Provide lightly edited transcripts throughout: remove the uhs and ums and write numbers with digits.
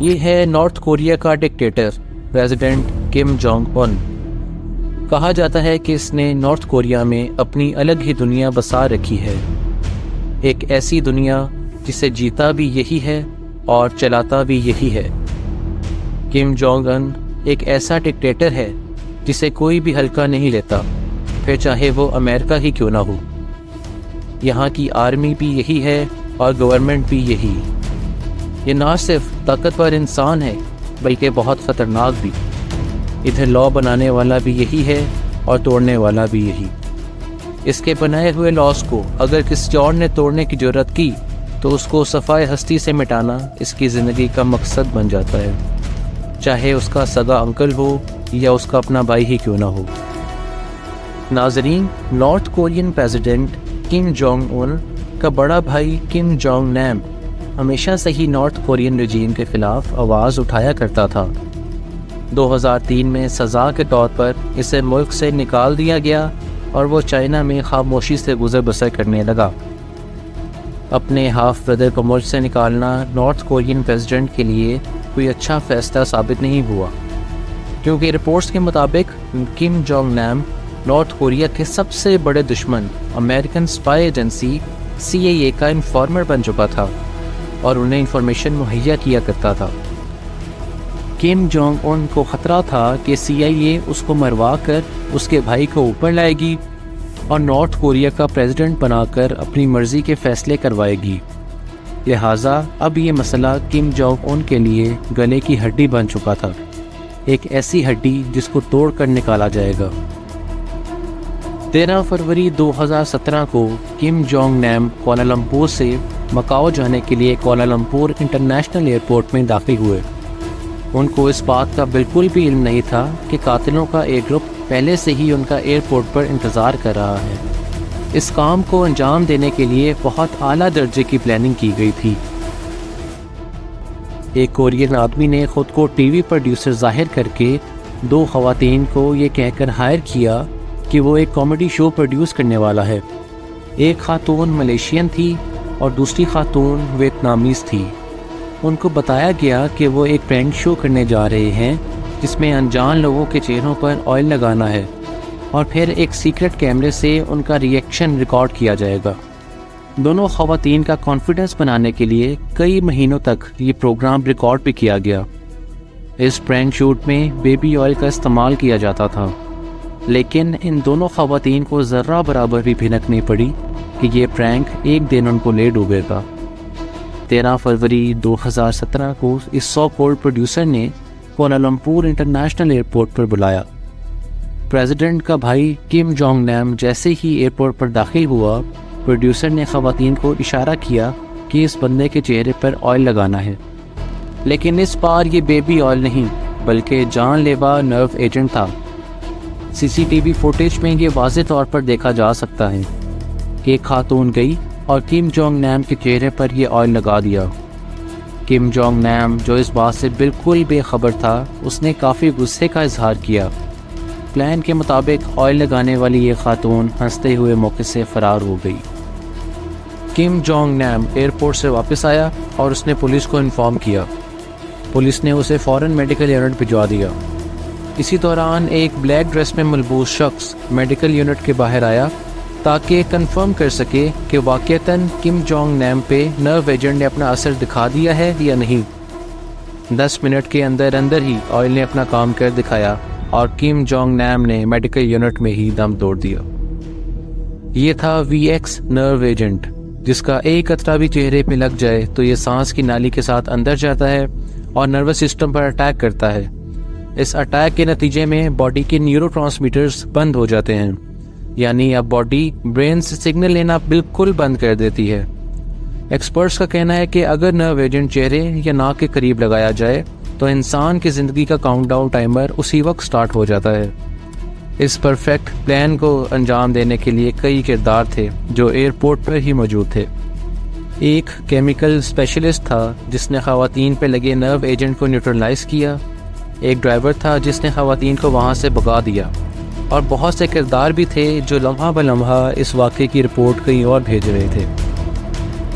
یہ ہے north Korea کا dictator president Kim Jong Un. کہا جاتا ہے کہ اس نے نارتھ کوریا میں اپنی الگ ہی دنیا بسا رکھی ہے، ایک ایسی دنیا جسے جیتا بھی یہی ہے اور چلاتا بھی یہی ہے۔ کم جونگ ان ایک ایسا ڈکٹیٹر ہے جسے کوئی بھی ہلکا نہیں لیتا، پھر چاہے وہ امریکہ ہی کیوں نہ ہو۔ یہاں کی آرمی بھی یہی ہے اور گورنمنٹ بھی یہی۔ یہ نہ صرف طاقتور انسان ہے بلکہ بہت خطرناک بھی۔ ادھر لا بنانے والا بھی یہی ہے اور توڑنے والا بھی یہی۔ اس کے بنائے ہوئے لاس کو اگر کسی اور نے توڑنے کی جرات کی تو اس کو صفائے ہستی سے مٹانا اس کی زندگی کا مقصد بن جاتا ہے، چاہے اس کا سگا انکل ہو یا اس کا اپنا بھائی ہی کیوں نہ ہو۔ ناظرین، north Korean president Kim Jong Un کا بڑا بھائی کم جونگ نیم ہمیشہ سے ہی نارتھ کورین رجیم کے خلاف آواز اٹھایا کرتا تھا۔ 2003 میں سزا کے طور پر اسے ملک سے نکال دیا گیا اور وہ چائنا میں خاموشی سے گزر بسر کرنے لگا۔ اپنے ہاف بردر کو ملک سے نکالنا نارتھ کورین پریزیڈنٹ کے لیے کوئی اچھا فیصلہ ثابت نہیں ہوا، کیونکہ رپورٹس کے مطابق کم جونگ نیم نارتھ کوریا کے سب سے بڑے دشمن امریکن اسپائی ایجنسی CIA کا انفارمر بن چکا تھا اور انہیں انفارمیشن مہیا کیا کرتا تھا۔ کم جونگ ان کو خطرہ تھا کہ CIA اس کو مروا کر اس کے بھائی کو اوپر لائے گی اور نارتھ کوریا کا پریزیڈنٹ بنا کر اپنی مرضی کے فیصلے کروائے گی۔ لہٰذا اب یہ مسئلہ کم جونگ ان کے لیے گلے کی ہڈی بن چکا تھا، ایک ایسی ہڈی جس کو توڑ کر نکالا جائے گا۔ 13 فروری 2017 کو کم جونگ نیم کوالالمپور سے مکاؤ جانے کے لیے کوالالمپور انٹرنیشنل ایئرپورٹ میں داخل ہوئے۔ ان کو اس بات کا بالکل بھی علم نہیں تھا کہ قاتلوں کا ایک گروپ پہلے سے ہی ان کا ایئرپورٹ پر انتظار کر رہا ہے۔ اس کام کو انجام دینے کے لیے بہت اعلیٰ درجے کی پلاننگ کی گئی تھی۔ ایک کورین آدمی نے خود کو ٹی وی پروڈیوسر ظاہر کر کے 2 خواتین کو یہ کہہ کر ہائر کیا کہ وہ ایک کامیڈی شو پروڈیوس کرنے والا ہے۔ ایک خاتون ملیشین تھی اور دوسری خاتون ویتنامیز تھی۔ ان کو بتایا گیا کہ وہ ایک پرینک شو کرنے جا رہے ہیں جس میں انجان لوگوں کے چہروں پر آئل لگانا ہے اور پھر ایک سیکرٹ کیمرے سے ان کا ریئیکشن ریکارڈ کیا جائے گا۔ دونوں خواتین کا کانفیڈنس بنانے کے لیے کئی مہینوں تک یہ پروگرام ریکارڈ بھی کیا گیا۔ اس پرینک شوٹ میں بیبی آئل کا استعمال کیا جاتا تھا، لیکن ان دونوں خواتین کو ذرہ برابر بھی بھنک نہیں پڑی کہ یہ پرینک ایک دن ان کو لے ڈوبے گا۔ 13 فروری 2017 کو اس سو کالڈ پروڈیوسر نے کوالالمپور انٹرنیشنل ایئرپورٹ پر بلایا۔ پریزیڈنٹ کا بھائی کم جونگ نیم جیسے ہی ایئرپورٹ پر داخل ہوا، پروڈیوسر نے خواتین کو اشارہ کیا کہ اس بندے کے چہرے پر آئل لگانا ہے، لیکن اس بار یہ بیبی آئل نہیں بلکہ جان لیوا نرو ایجنٹ تھا۔ CCTV فوٹیج میں یہ واضح طور پر دیکھا جا سکتا ہے کہ ایک خاتون گئی اور کم جونگ نیم کے چہرے پر یہ آئل لگا دیا۔ کم جونگ نیم جو اس بات سے بالکل بے خبر تھا، اس نے کافی غصے کا اظہار کیا۔ پلان کے مطابق آئل لگانے والی یہ خاتون ہنستے ہوئے موقع سے فرار ہو گئی۔ کم جونگ نیم ایئرپورٹ سے واپس آیا اور اس نے پولیس کو انفارم کیا۔ پولیس نے اسے فوراً میڈیکل یونٹ بھجوا دیا۔ اسی دوران ایک بلیک ڈریس میں ملبوس شخص میڈیکل یونٹ کے باہر آیا تاکہ کنفرم کر سکے کہ واقعتاً کم جونگ نیم پہ نرو ایجنٹ نے اپنا اثر دکھا دیا ہے یا نہیں۔ 10 منٹ کے اندر ہی آئل نے اپنا کام کر دکھایا اور کم جونگ نیم نے میڈیکل یونٹ میں ہی دم توڑ دیا۔ یہ تھا VX نرو ایجنٹ، جس کا ایک قطرہ بھی چہرے پہ لگ جائے تو یہ سانس کی نالی کے ساتھ اندر جاتا ہے اور نروس سسٹم پر اٹیک کرتا ہے۔ اس اٹیک کے نتیجے میں باڈی کے نیورو ٹرانسمیٹرز بند ہو جاتے ہیں، یعنی اب باڈی برین سے سگنل لینا بالکل بند کر دیتی ہے۔ ایکسپرٹس کا کہنا ہے کہ اگر نرو ایجنٹ چہرے یا ناک کے قریب لگایا جائے تو انسان کی زندگی کا کاؤنٹ ڈاؤن ٹائمر اسی وقت سٹارٹ ہو جاتا ہے۔ اس پرفیکٹ پلان کو انجام دینے کے لیے کئی کردار تھے جو ایئرپورٹ پر ہی موجود تھے۔ ایک کیمیکل اسپیشلسٹ تھا جس نے خواتین پہ لگے نرو ایجنٹ کو نیوٹرلائز کیا، ایک ڈرائیور تھا جس نے خواتین کو وہاں سے بھگا دیا، اور بہت سے کردار بھی تھے جو لمحہ بہ لمحہ اس واقعے کی رپورٹ کہیں اور بھیج رہے تھے۔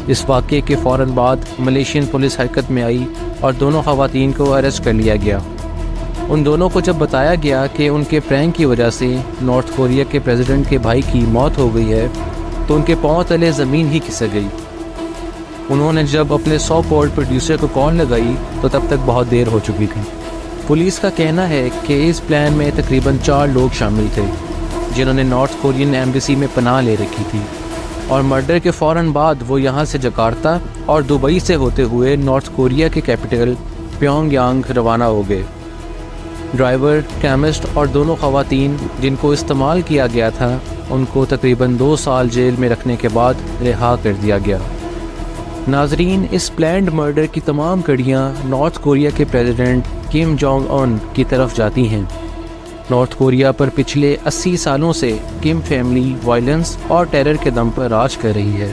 اس واقعے کے فوراً بعد ملیشین پولیس حرکت میں آئی اور دونوں خواتین کو اریسٹ کر لیا گیا۔ ان دونوں کو جب بتایا گیا کہ ان کے پرینک کی وجہ سے نارتھ کوریا کے پریزیڈنٹ کے بھائی کی موت ہو گئی ہے تو ان کے پاؤں تلے زمین ہی کھسک گئی۔ انہوں نے جب اپنے سو کالڈ پروڈیوسر کو کال لگائی تو تب تک بہت دیر ہو چکی تھی۔ پولیس کا کہنا ہے کہ اس پلان میں تقریباً 4 لوگ شامل تھے جنہوں نے نارتھ کورین ایمبیسی میں پناہ لے رکھی تھی، اور مرڈر کے فوراً بعد وہ یہاں سے جکارتا اور دبئی سے ہوتے ہوئے نارتھ کوریا کے کیپٹل پیونگ یانگ روانہ ہو گئے۔ ڈرائیور، کیمسٹ اور دونوں خواتین جن کو استعمال کیا گیا تھا ان کو تقریباً 2 سال جیل میں رکھنے کے بعد رہا کر دیا گیا۔ ناظرین، اس پلانڈ مرڈر کی تمام کڑیاں نارتھ کوریا کے پریزیڈنٹ کم جونگ ان کی طرف جاتی ہیں۔ نارتھ کوریا پر پچھلے 80 سالوں سے کم فیملی وائلنس اور ٹیرر کے دم پر راج کر رہی ہے۔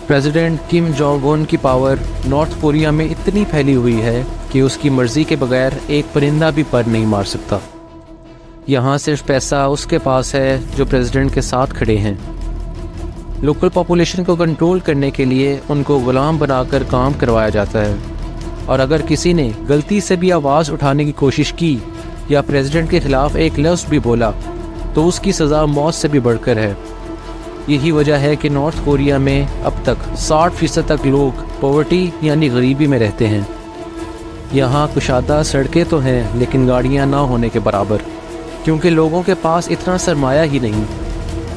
پریزیڈنٹ کم جونگ ان کی پاور نارتھ کوریا میں اتنی پھیلی ہوئی ہے کہ اس کی مرضی کے بغیر ایک پرندہ بھی پر نہیں مار سکتا۔ یہاں صرف پیسہ اس کے پاس ہے جو پریزیڈنٹ کے ساتھ کھڑے ہیں۔ لوکل پاپولیشن کو کنٹرول کرنے کے لیے ان کو غلام بنا کر کام کروایا جاتا ہے، اور اگر کسی نے غلطی سے بھی آواز اٹھانے کی کوشش کی یا پریزیڈنٹ کے خلاف ایک لفظ بھی بولا تو اس کی سزا موت سے بھی بڑھ کر ہے۔ یہی وجہ ہے کہ نارتھ کوریا میں اب تک 60% تک لوگ پاورٹی یعنی غریبی میں رہتے ہیں۔ یہاں کشادہ سڑکیں تو ہیں لیکن گاڑیاں نہ ہونے کے برابر، کیونکہ لوگوں کے پاس اتنا سرمایہ ہی نہیں۔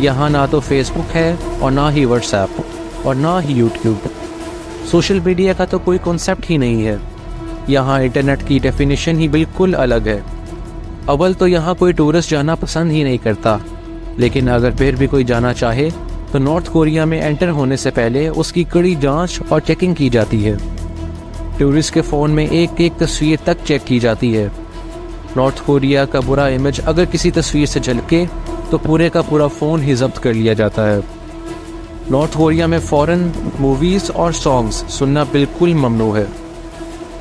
یہاں نہ تو فیس بک ہے اور نہ ہی واٹس ایپ اور نہ ہی یوٹیوب۔ سوشل میڈیا کا تو کوئی کنسیپٹ ہی نہیں ہے۔ یہاں انٹرنیٹ کی ڈیفینیشن ہی بالکل الگ ہے۔ اول تو یہاں کوئی ٹورسٹ جانا پسند ہی نہیں کرتا، لیکن اگر پھر بھی کوئی جانا چاہے تو نارتھ کوریا میں انٹر ہونے سے پہلے اس کی کڑی جانچ اور چیکنگ کی جاتی ہے۔ ٹورسٹ کے فون میں ایک ایک تصویر تک چیک کی جاتی ہے۔ نارتھ کوریا کا برا امیج اگر کسی تصویر سے جھلکے تو پورے کا پورا فون ہی ضبط کر لیا جاتا ہے۔ نارتھ کوریا میں فورن موویز اور سانگز سننا بالکل ممنوع ہے۔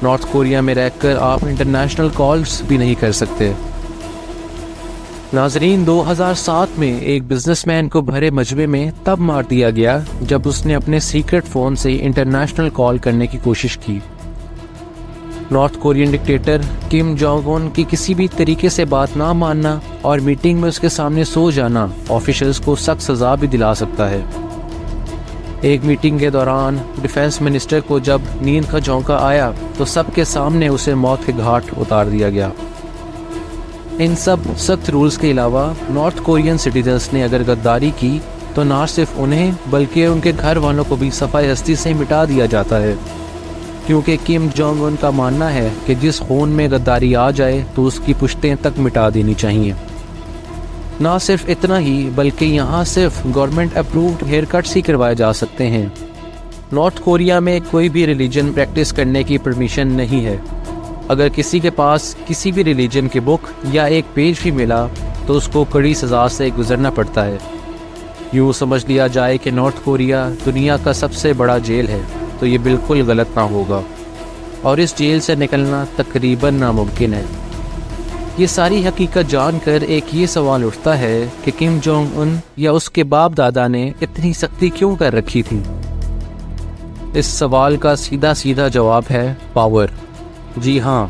نارتھ کوریا میں رہ کر آپ انٹرنیشنل کالز بھی نہیں کر سکتے۔ ناظرین، 2007 میں ایک بزنس مین کو بھرے مجمع میں تب مار دیا گیا جب اس نے اپنے سیکرٹ فون سے انٹرنیشنل کال کرنے کی کوشش کی۔ North Korean dictator Kim Jong Un کی کسی بھی طریقے سے بات نہ ماننا اور میٹنگ میں اس کے سامنے سو جانا آفیشلز کو سخت سزا بھی دلا سکتا ہے۔ ایک میٹنگ کے دوران ڈیفنس منسٹر کو جب نیند کا جھونکا آیا تو سب کے سامنے اسے موت کے گھاٹ اتار دیا گیا۔ ان سب سخت رولز کے علاوہ نارتھ کورین سٹیزنز نے اگر غداری کی تو نہ صرف انہیں بلکہ ان کے گھر والوں کو بھی صفحہ ہستی سے مٹا دیا جاتا ہے، کیونکہ کم جونگ ان کا ماننا ہے کہ جس خون میں غداری آ جائے تو اس کی پشتیں تک مٹا دینی چاہیے۔ نہ صرف اتنا ہی بلکہ یہاں صرف گورنمنٹ اپرووڈ ہیئر کٹس ہی کروائے جا سکتے ہیں۔ نارتھ کوریا میں کوئی بھی ریلیجن پریکٹس کرنے کی پرمیشن نہیں ہے۔ اگر کسی کے پاس کسی بھی ریلیجن کی بک یا ایک پیج بھی ملا تو اس کو کڑی سزا سے گزرنا پڑتا ہے۔ یوں سمجھ لیا جائے کہ نارتھ کوریا دنیا کا سب سے بڑا جیل ہے تو یہ بالکل غلط نہ ہوگا، اور اس جیل سے نکلنا تقریباً ناممکن ہے۔ یہ ساری حقیقت جان کر ایک یہ سوال اٹھتا ہے کہ کم جونگ ان یا اس کے باپ دادا نے اتنی سختی کیوں کر رکھی تھی؟ اس سوال کا سیدھا سیدھا جواب ہے پاور۔ جی ہاں،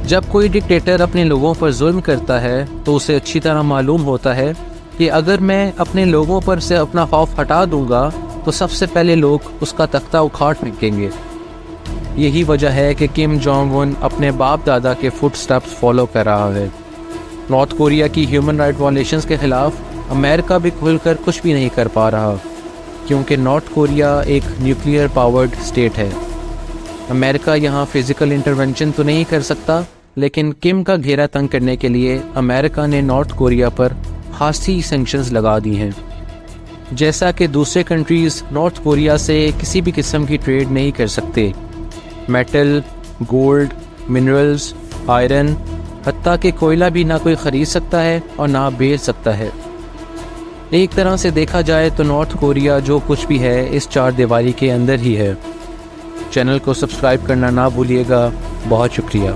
جب کوئی ڈکٹیٹر اپنے لوگوں پر ظلم کرتا ہے تو اسے اچھی طرح معلوم ہوتا ہے کہ اگر میں اپنے لوگوں پر سے اپنا خوف ہٹا دوں گا تو سب سے پہلے لوگ اس کا تختہ اکھاڑ پھینکیں گے۔ یہی وجہ ہے کہ کم جونگ ان اپنے باپ دادا کے فٹ سٹیپس فالو کر رہا ہے۔ نارتھ کوریا کی ہیومن رائٹ وائلیشنز کے خلاف امریکہ بھی کھل کر کچھ بھی نہیں کر پا رہا، کیونکہ نارتھ کوریا ایک نیوکلیئر پاورڈ اسٹیٹ ہے۔ امریکہ یہاں فزیکل انٹرونشن تو نہیں کر سکتا، لیکن کم کا گھیرا تنگ کرنے کے لیے امریکہ نے نارتھ کوریا پر خاصی سینکشنز لگا دی ہیں۔ جیسا کہ دوسرے کنٹریز نارتھ کوریا سے کسی بھی قسم کی ٹریڈ نہیں کر سکتے۔ میٹل، گولڈ، منرلز، آئرن، حتیٰ کہ کوئلہ بھی نہ کوئی خرید سکتا ہے اور نہ بیچ سکتا ہے۔ ایک طرح سے دیکھا جائے تو نارتھ کوریا جو کچھ بھی ہے اس چار دیواری کے اندر ہی ہے۔ چینل کو سبسکرائب کرنا نہ بھولیے گا۔ بہت شکریہ۔